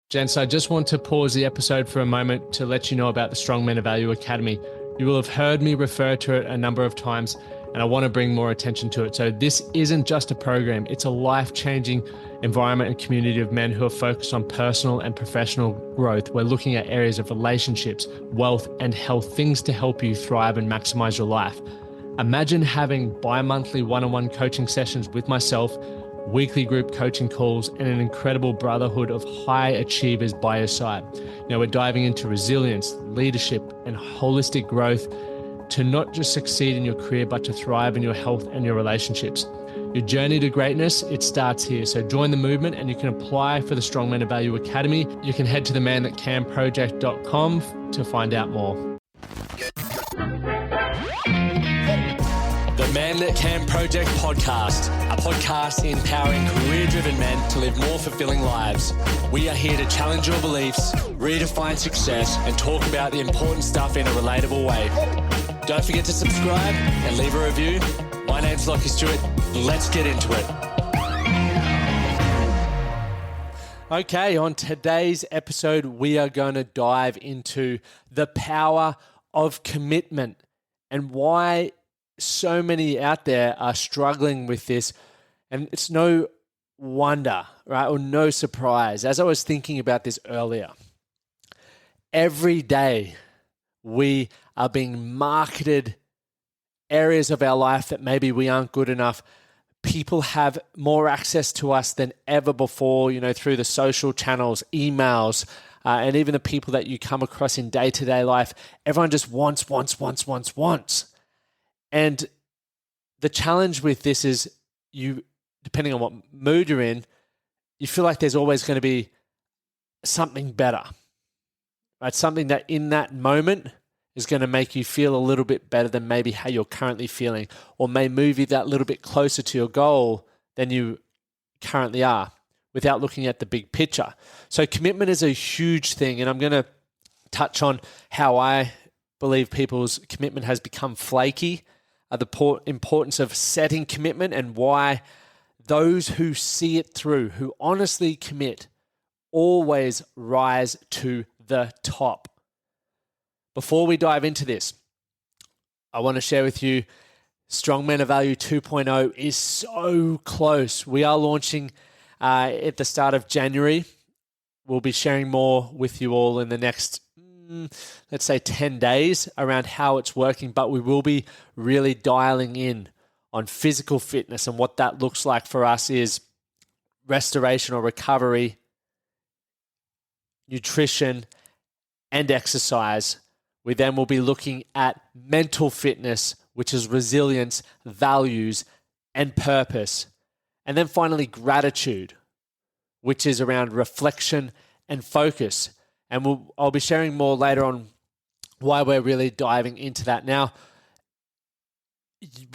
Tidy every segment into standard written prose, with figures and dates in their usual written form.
Gents, I just want to pause the episode for a moment to let you know about the Strong Men of Value Academy. You will have heard me refer to it a number of times, and I want to bring more attention to it. So this isn't just a program, it's a life-changing environment and community of men who are focused on personal and professional growth. We're looking at areas of relationships, wealth, and health, things to help you thrive and maximize your life. Imagine having bi-monthly one-on-one coaching sessions with myself, weekly group coaching calls, and an incredible brotherhood of high achievers by your side. Now we're diving into resilience, leadership, and holistic growth to not just succeed in your career, but to thrive in your health and your relationships. Your journey to greatness, it starts here. So join the movement and you can apply for the Strong Men of Value Academy. You can head to themanthatcanproject.com to find out more. The Man That Can Project podcast, a podcast empowering career-driven men to live more fulfilling lives. We are here to challenge your beliefs, redefine success, and talk about the important stuff in a relatable way. Don't forget to subscribe and leave a review. My name's Lachlan Stuart. Let's get into it. Okay, on today's episode, we are going to dive into the power of commitment and why so many out there are struggling with this. And it's no wonder, right? Or no surprise. As I was thinking about this earlier, every day we are being marketed areas of our life that maybe we aren't good enough. People have more access to us than ever before, through the social channels, emails, and even the people that you come across in day-to-day life. Everyone just wants. And the challenge with this is you, depending on what mood you're in, you feel like there's always going to be something better, right? Something that in that moment is going to make you feel a little bit better than maybe how you're currently feeling, or may move you that little bit closer to your goal than you currently are without looking at the big picture. So commitment is a huge thing, and I'm going to touch on how I believe people's commitment has become flaky, the importance of setting commitment, and why those who see it through, who honestly commit, always rise to the top. Before we dive into this, I want to share with you Strong Men of Value 2.0 is so close. We are launching at the start of January. We'll be sharing more with you all in the next let's say 10 days around how it's working, but we will be really dialing in on physical fitness, and what that looks like for us is restoration or recovery, nutrition, and exercise. We then will be looking at mental fitness, which is resilience, values, and purpose. And then finally, gratitude, which is around reflection and focus. And I'll be sharing more later on why we're really diving into that. Now,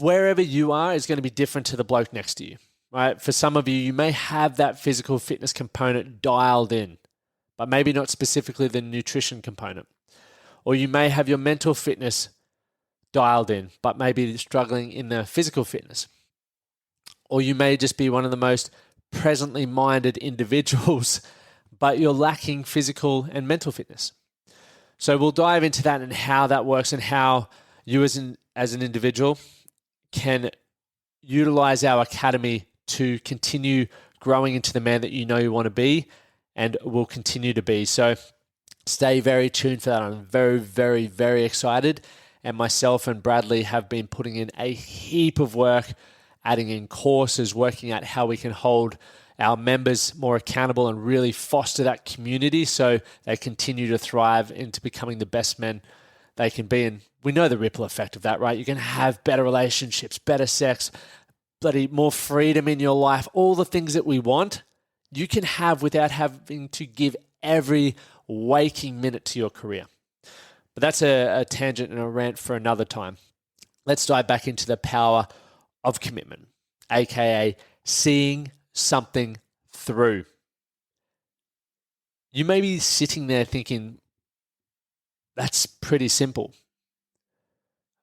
wherever you are is going to be different to the bloke next to you, right? For some of you, you may have that physical fitness component dialed in, but maybe not specifically the nutrition component. Or you may have your mental fitness dialed in, but maybe struggling in the physical fitness. Or you may just be one of the most presently minded individuals, but you're lacking physical and mental fitness. So we'll dive into that and how that works, and how you as an individual can utilize our academy to continue growing into the man that you know you want to be and will continue to be. So stay very tuned for that. I'm very, very, very excited. And myself and Bradley have been putting in a heap of work, adding in courses, working out how we can hold our members more accountable and really foster that community so they continue to thrive into becoming the best men they can be. And we know the ripple effect of that, right? You can have better relationships, better sex, bloody more freedom in your life. All the things that we want, you can have without having to give every waking minute to your career. But that's a tangent and a rant for another time. Let's dive back into the power of commitment, aka seeing something through. You may be sitting there thinking, that's pretty simple.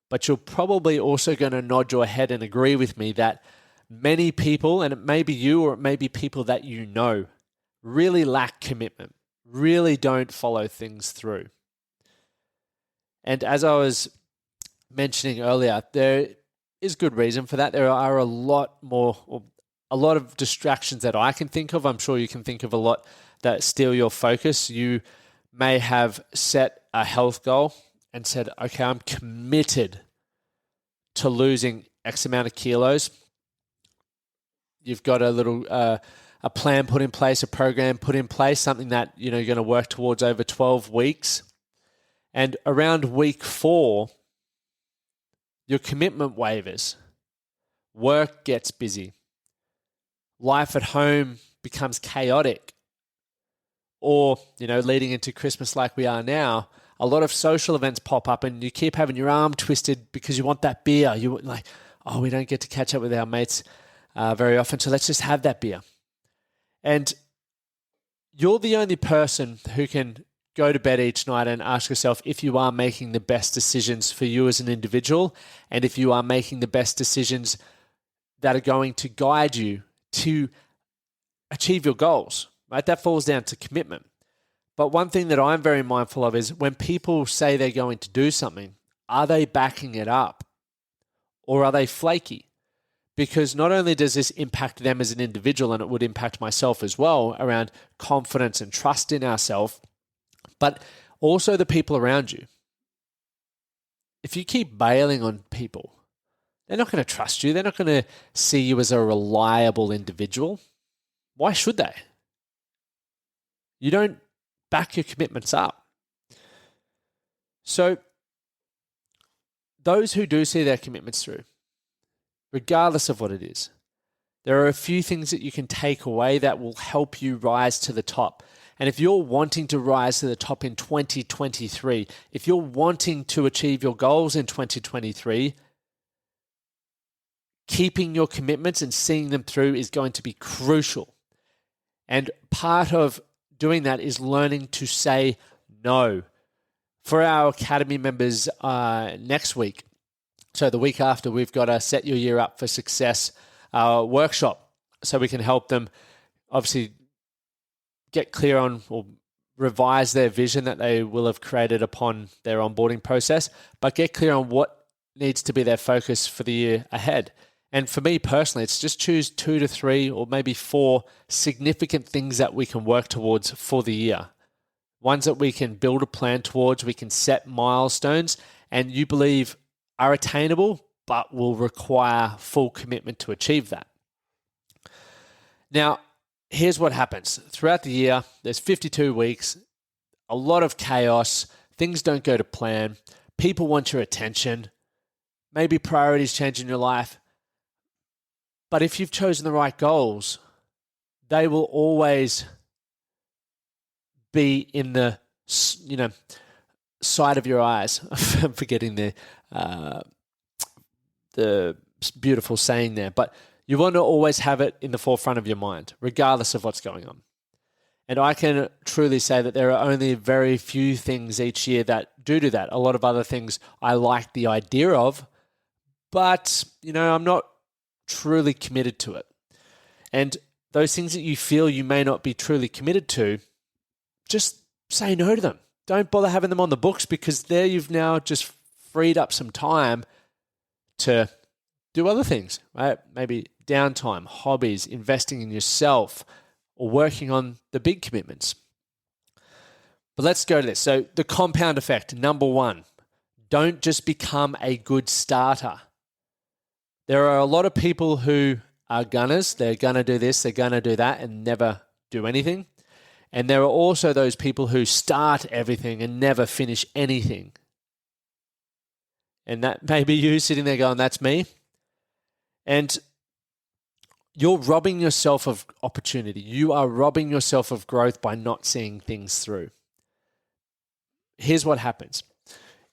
But you're probably also going to nod your head and agree with me that many people, and it may be you or it may be people that you know, really lack commitment. really don't follow things through. And as I was mentioning earlier, there is good reason for that. There are a lot of distractions that I can think of. I'm sure you can think of a lot that steal your focus. You may have set a health goal and said, okay, I'm committed to losing X amount of kilos. You've got a plan put in place, a program put in place, something that you're going to work towards over 12 weeks. And around week 4, your commitment wavers. Work gets busy. Life at home becomes chaotic. Or, leading into Christmas like we are now, a lot of social events pop up and you keep having your arm twisted because you want that beer. You like, we don't get to catch up with our mates very often, so let's just have that beer. And you're the only person who can go to bed each night and ask yourself if you are making the best decisions for you as an individual and if you are making the best decisions that are going to guide you to achieve your goals, right? That falls down to commitment. But one thing that I'm very mindful of is when people say they're going to do something, are they backing it up or are they flaky? Because not only does this impact them as an individual, and it would impact myself as well around confidence and trust in ourselves, but also the people around you. If you keep bailing on people, they're not going to trust you. They're not going to see you as a reliable individual. Why should they? You don't back your commitments up. So those who do see their commitments through, regardless of what it is, there are a few things that you can take away that will help you rise to the top. And if you're wanting to rise to the top in 2023, if you're wanting to achieve your goals in 2023, keeping your commitments and seeing them through is going to be crucial. And part of doing that is learning to say no. For our Academy members next week, so the week after, we've got a Set Your Year Up for Success workshop so we can help them obviously get clear on or revise their vision that they will have created upon their onboarding process, but get clear on what needs to be their focus for the year ahead. And for me personally, it's just choose 2 to 3 or maybe 4 significant things that we can work towards for the year. Ones that we can build a plan towards, we can set milestones, and you believe are attainable, but will require full commitment to achieve that. Now, here's what happens. Throughout the year, there's 52 weeks, a lot of chaos, things don't go to plan, people want your attention, maybe priorities change in your life. But if you've chosen the right goals, they will always be in the, side of your eyes. I'm forgetting the beautiful saying there, but you want to always have it in the forefront of your mind, regardless of what's going on. And I can truly say that there are only very few things each year that do that. A lot of other things I like the idea of, but, I'm not truly committed to it. And those things that you feel you may not be truly committed to, just say no to them. Don't bother having them on the books, because there you've now just freed up some time to do other things, right? Maybe downtime, hobbies, investing in yourself, or working on the big commitments. But let's go to this. So the compound effect, number 1, don't just become a good starter. There are a lot of people who are gunners. They're going to do this, they're going to do that, and never do anything. And there are also those people who start everything and never finish anything. And that may be you sitting there going, that's me. And you're robbing yourself of opportunity. You are robbing yourself of growth by not seeing things through. Here's what happens.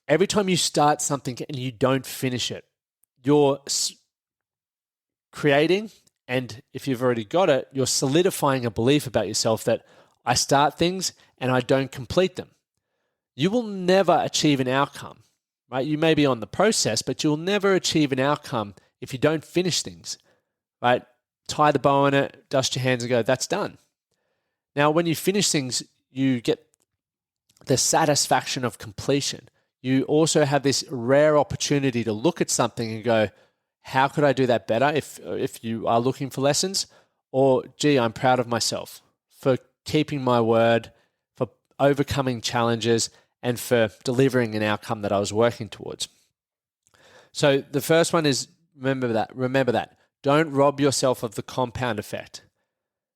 Every time you start something and you don't finish it, you're creating, and if you've already got it, you're solidifying a belief about yourself that I start things and I don't complete them. You will never achieve an outcome, right? You may be on the process, but you'll never achieve an outcome if you don't finish things, right? Tie the bow on it, dust your hands and go, that's done. Now, when you finish things, you get the satisfaction of completion. You also have this rare opportunity to look at something and go, how could I do that better if you are looking for lessons? Or, gee, I'm proud of myself for keeping my word, for overcoming challenges, and for delivering an outcome that I was working towards. So the first one is remember that. Don't rob yourself of the compound effect.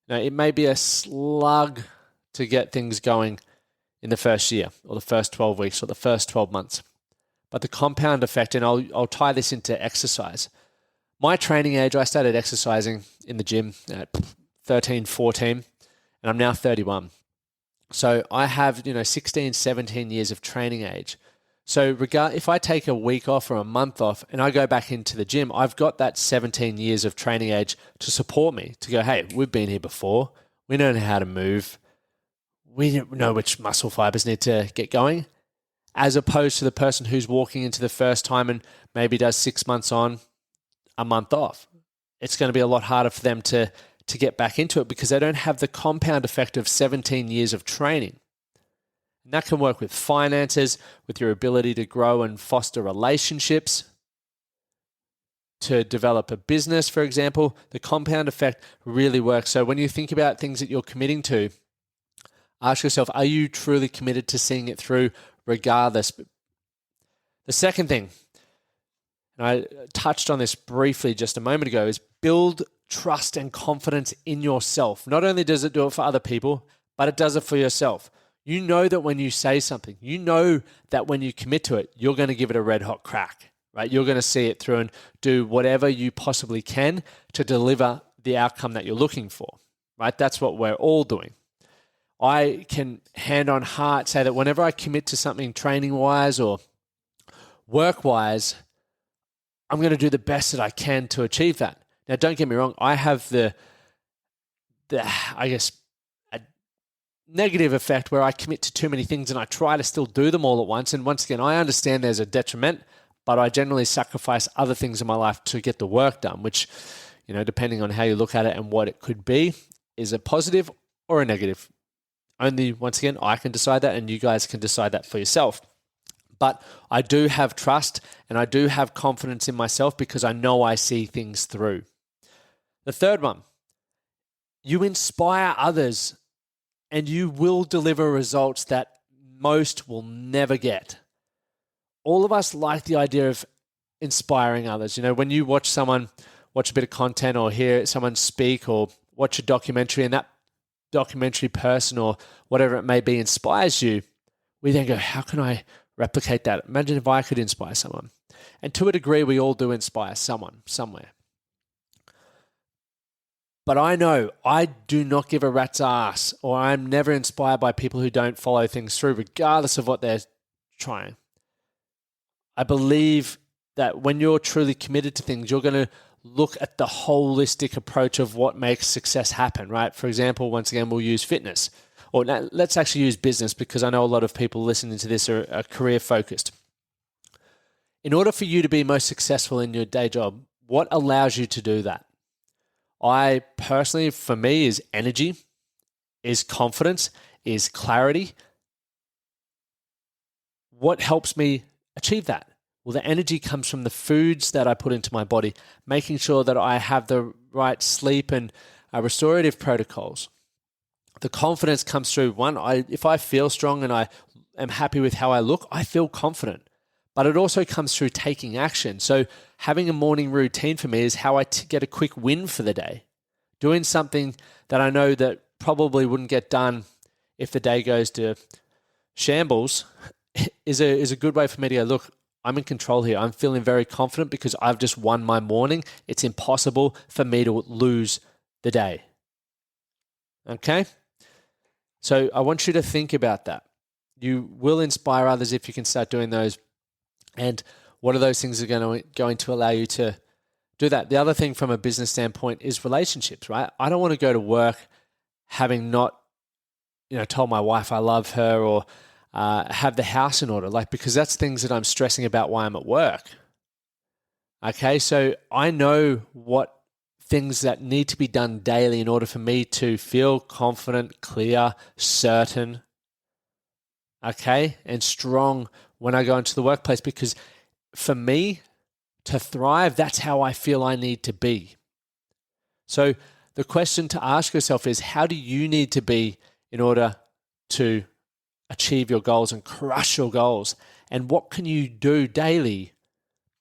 Now, it may be a slug to get things going in the first year or the first 12 weeks or the first 12 months. But the compound effect, and I'll tie this into exercise. My training age, I started exercising in the gym at 13, 14, and I'm now 31. So I have, 16, 17 years of training age. So if I take a week off or a month off and I go back into the gym, I've got that 17 years of training age to support me, to go, hey, we've been here before. We know how to move. We know which muscle fibers need to get going, as opposed to the person who's walking into the first time and maybe does 6 months on, a month off. It's going to be a lot harder for them to get back into it because they don't have the compound effect of 17 years of training. And that can work with finances, with your ability to grow and foster relationships, to develop a business, for example. The compound effect really works. So when you think about things that you're committing to, ask yourself, are you truly committed to seeing it through regardless? The second thing, and I touched on this briefly just a moment ago, is build trust and confidence in yourself. Not only does it do it for other people, but it does it for yourself. You know that when you say something, you know that when you commit to it, you're going to give it a red hot crack, right? You're going to see it through and do whatever you possibly can to deliver the outcome that you're looking for, right? That's what we're all doing. I can hand on heart say that whenever I commit to something training-wise or work-wise, I'm going to do the best that I can to achieve that. Now, don't get me wrong. I have the I guess, a negative effect where I commit to too many things and I try to still do them all at once. And once again, I understand there's a detriment, but I generally sacrifice other things in my life to get the work done, which, depending on how you look at it and what it could be, is a positive or a negative. Only, once again, I can decide that and you guys can decide that for yourself. But I do have trust and I do have confidence in myself because I know I see things through. The third one, you inspire others and you will deliver results that most will never get. All of us like the idea of inspiring others. When you watch a bit of content or hear someone speak or watch a documentary and that documentary person or whatever it may be inspires you, we then go, how can I replicate that? Imagine if I could inspire someone. And to a degree, we all do inspire someone somewhere. But I know I do not give a rat's ass, or I'm never inspired by people who don't follow things through, regardless of what they're trying. I believe that when you're truly committed to things, you're going to look at the holistic approach of what makes success happen, right? For example, once again, we'll use fitness. Or let's actually use business because I know a lot of people listening to this are career focused. In order for you to be most successful in your day job, what allows you to do that? I personally, for me, is energy, is confidence, is clarity. What helps me achieve that? Well, the energy comes from the foods that I put into my body, making sure that I have the right sleep and restorative protocols. The confidence comes through, if I feel strong and I am happy with how I look, I feel confident. But it also comes through taking action. So having a morning routine for me is how I get a quick win for the day. Doing something that I know that probably wouldn't get done if the day goes to shambles is a good way for me to go, look, I'm in control here. I'm feeling very confident because I've just won my morning. It's impossible for me to lose the day. Okay? So I want you to think about that. You will inspire others if you can start doing those. And what are those things that are going to allow you to do that? The other thing from a business standpoint is relationships, right? I don't want to go to work having not, told my wife I love her or have the house in order, because that's things that I'm stressing about while I'm at work. Okay, so I know what things that need to be done daily in order for me to feel confident, clear, certain, okay, and strong when I go into the workplace. Because for me to thrive, that's how I feel I need to be. So the question to ask yourself is, how do you need to be in order to achieve your goals and crush your goals? And what can you do daily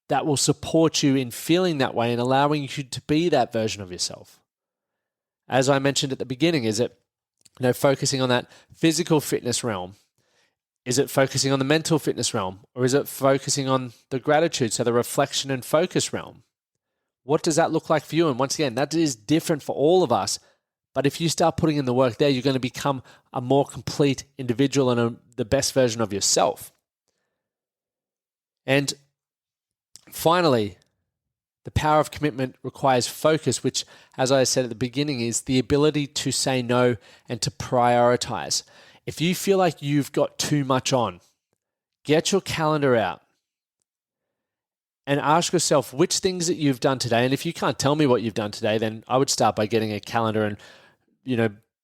that will support you in feeling that way and allowing you to be that version of yourself? As I mentioned at the beginning, is it focusing on that physical fitness realm? Is it focusing on the mental fitness realm? Or is it focusing on the gratitude, so the reflection and focus realm? What does that look like for you? And once again, that is different for all of us. But if you start putting in the work there, you're going to become a more complete individual and the best version of yourself. And finally, the power of commitment requires focus, which, as I said at the beginning, is the ability to say no and to prioritize. If you feel like you've got too much on, get your calendar out and ask yourself which things that you've done today. And if you can't tell me what you've done today, then I would start by getting a calendar and,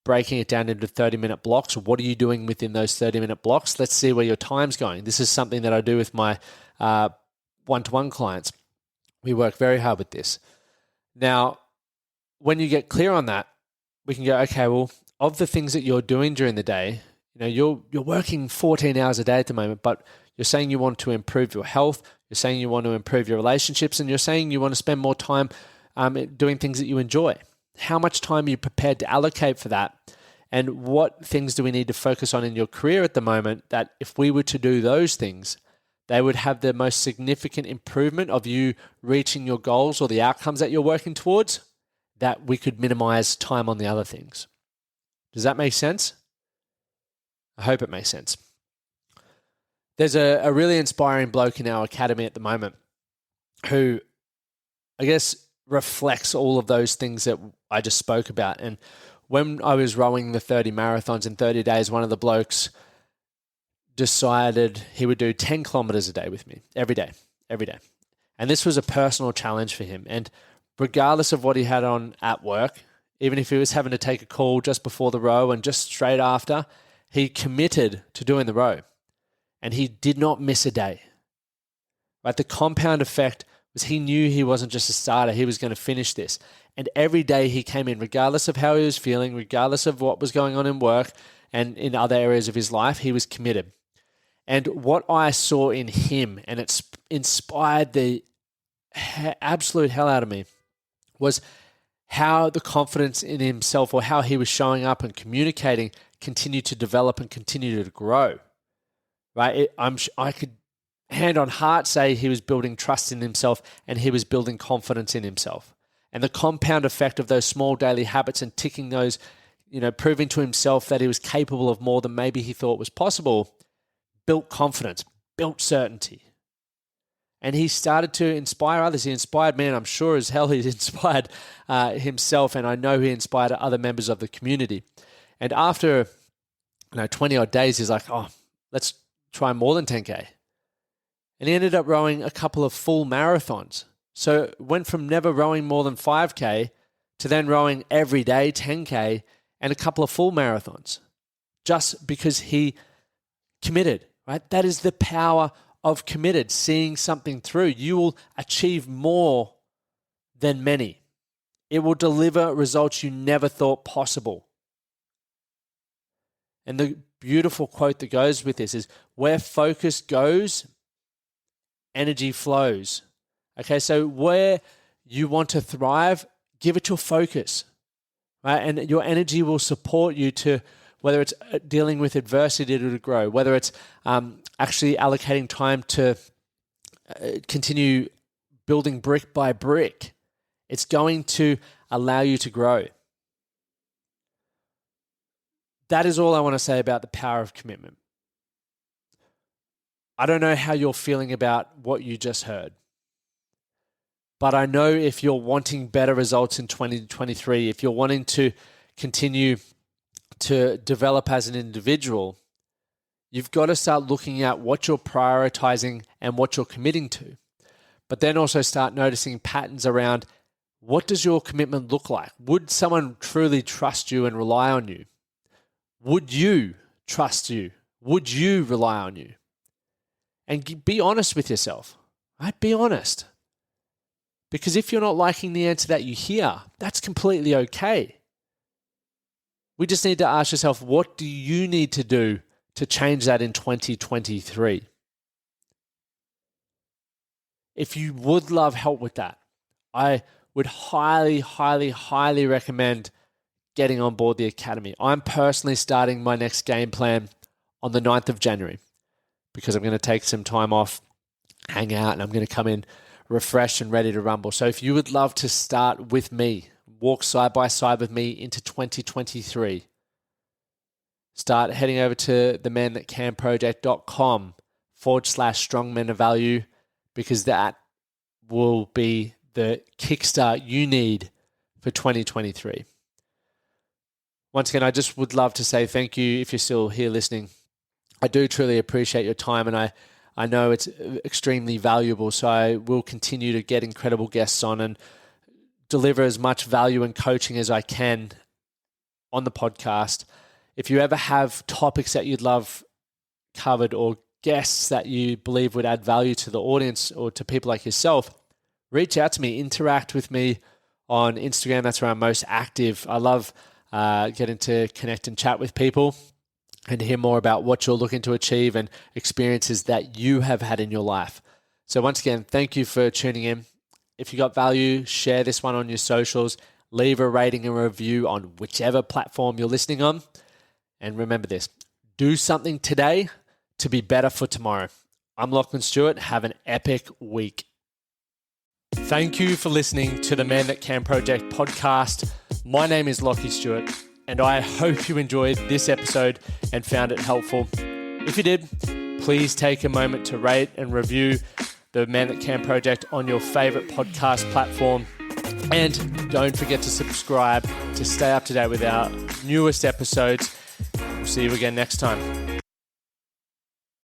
breaking it down into 30-minute blocks. What are you doing within those 30-minute blocks? Let's see where your time's going. This is something that I do with my one-to-one clients. We work very hard with this. Now, when you get clear on that, we can go, okay, well, of the things that you're doing during the day, you're working 14 hours a day at the moment, but you're saying you want to improve your health, you're saying you want to improve your relationships, and you're saying you want to spend more time doing things that you enjoy. How much time are you prepared to allocate for that? And what things do we need to focus on in your career at the moment that if we were to do those things, they would have the most significant improvement of you reaching your goals or the outcomes that you're working towards, that we could minimize time on the other things. Does that make sense? I hope it makes sense. There's a really inspiring bloke in our academy at the moment who, I guess, reflects all of those things that I just spoke about. And when I was rowing the 30 marathons in 30 days, one of the blokes decided he would do 10 kilometers a day with me every day. And this was a personal challenge for him. And regardless of what he had on at work, even if he was having to take a call just before the row and just straight after, he committed to doing the row. And he did not miss a day. Right? The compound effect was he knew he wasn't just a starter, he was going to finish this. And every day he came in, regardless of how he was feeling, regardless of what was going on in work and in other areas of his life, he was committed. And what I saw in him, and it inspired the absolute hell out of me, was how the confidence in himself, or how he was showing up and communicating, continued to develop and continue to grow. Right? I could hand on heart say he was building trust in himself and he was building confidence in himself. And the compound effect of those small daily habits and ticking those, proving to himself that he was capable of more than maybe he thought was possible, built confidence, built certainty. And he started to inspire others. He inspired me, and I'm sure as hell he's inspired himself, and I know he inspired other members of the community. And after 20 odd days, he's like, oh, let's try more than 10K. And he ended up rowing a couple of full marathons. So went from never rowing more than 5K to then rowing every day 10K and a couple of full marathons, just because he committed, right? That is the power of committed, seeing something through. You will achieve more than many. It will deliver results you never thought possible. And the beautiful quote that goes with this is, where focus goes, energy flows. Okay, so where you want to thrive, give it your focus, right? And your energy will support you to, whether it's dealing with adversity to grow, whether it's actually allocating time to continue building brick by brick. It's going to allow you to grow. That is all I want to say about the power of commitment. I don't know how you're feeling about what you just heard, but I know if you're wanting better results in 2023, if you're wanting to continue to develop as an individual, you've got to start looking at what you're prioritizing and what you're committing to, but then also start noticing patterns around What does your commitment look like? Would someone truly trust you and rely on you? Would you trust you? Would you rely on you? And be honest with yourself, right? Be honest. Because if you're not liking the answer that you hear, that's completely okay. We just need to ask yourself, what do you need to do to change that in 2023? If you would love help with that, I would highly, highly, highly recommend getting on board the Academy. I'm personally starting my next game plan on the 9th of January because I'm going to take some time off, hang out, and I'm going to come in refreshed and ready to rumble. So if you would love to start with me, walk side by side with me into 2023, start heading over to thementhatcanproject.com/strongmen of value, because that will be the kickstart you need for 2023. Once again, I just would love to say thank you if you're still here listening. I do truly appreciate your time, and I know it's extremely valuable, so I will continue to get incredible guests on and deliver as much value and coaching as I can on the podcast. If you ever have topics that you'd love covered or guests that you believe would add value to the audience or to people like yourself, reach out to me, interact with me on Instagram. That's where I'm most active. I love getting to connect and chat with people and hear more about what you're looking to achieve and experiences that you have had in your life. So once again, thank you for tuning in. If you got value, share this one on your socials, leave a rating and review on whichever platform you're listening on. And remember this, do something today to be better for tomorrow. I'm Lachlan Stuart. Have an epic week. Thank you for listening to the Man That Can Project podcast. My name is Lachie Stuart, and I hope you enjoyed this episode and found it helpful. If you did, please take a moment to rate and review the Man That Can Project on your favorite podcast platform. And don't forget to subscribe to stay up to date with our newest episodes. We'll see you again next time.